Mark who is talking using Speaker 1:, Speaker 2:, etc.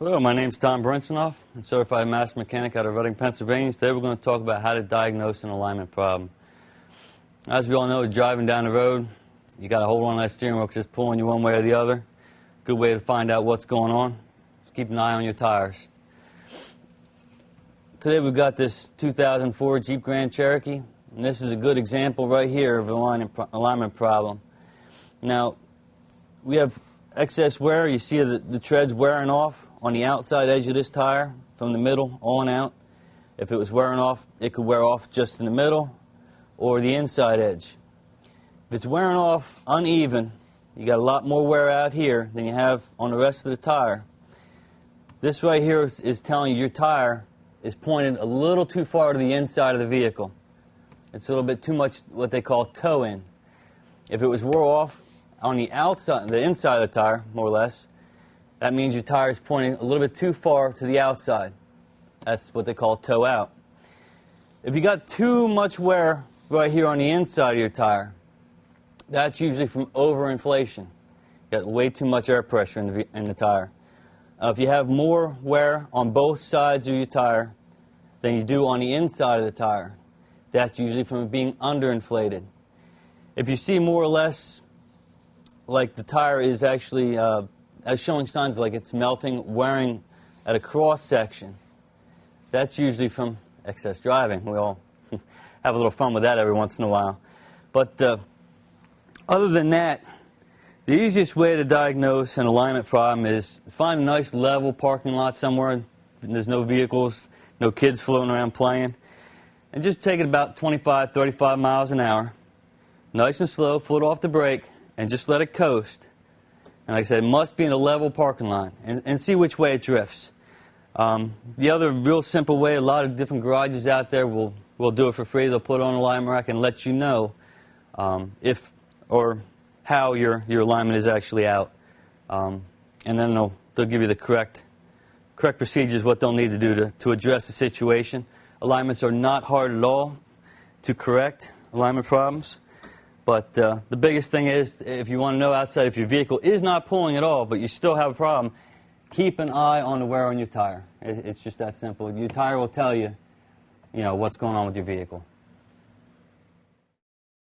Speaker 1: Hello, my name's Tom Brinsonoff. I'm a certified master mechanic out of Reading, Pennsylvania. Today we're going to talk about how to diagnose an alignment problem. As we all know, driving down the road, you got to hold on to that steering wheel because it's pulling you one way or the other. Good way to find out what's going on. Just keep an eye on your tires. Today we've got this 2004 Jeep Grand Cherokee, and this is a good example right here of an alignment problem. Now, we have excess wear. You see the treads wearing off on the outside edge of this tire from the middle on out. If it was wearing off, it could wear off just in the middle or the inside edge. If it's wearing off uneven, you got a lot more wear out here than you have on the rest of the tire. This right here is telling you your tire is pointed a little too far to the inside of the vehicle. It's a little bit too much what they call toe in. If it was wore off on the outside, the inside of the tire, more or less, that means your tire is pointing a little bit too far to the outside. That's what they call toe out. If you got too much wear right here on the inside of your tire, that's usually from overinflation. You got way too much air pressure in the tire. If you have more wear on both sides of your tire than you do on the inside of the tire, that's usually from it being underinflated. If you see more or less like the tire is actually showing signs like it's melting, wearing at a cross section, that's usually from excess driving. We all have a little fun with that every once in a while. But other than that, the easiest way to diagnose an alignment problem is find a nice level parking lot somewhere. There's no vehicles, no kids floating around playing. And just take it about 25, 35 miles an hour. Nice and slow, foot off the brake, and just let it coast. And like I said, it must be in a level parking lot, and see which way it drifts. The other real simple way, a lot of different garages out there will do it for free. They'll put it on an alignment rack and let you know if or how your alignment is actually out. And then they'll give you the correct procedures, what they'll need to do to address the situation. Alignments are not hard at all to correct, alignment problems. But the biggest thing is, if you want to know outside if your vehicle is not pulling at all, but you still have a problem, keep an eye on the wear on your tire. It's just that simple. Your tire will tell you, what's going on with your vehicle.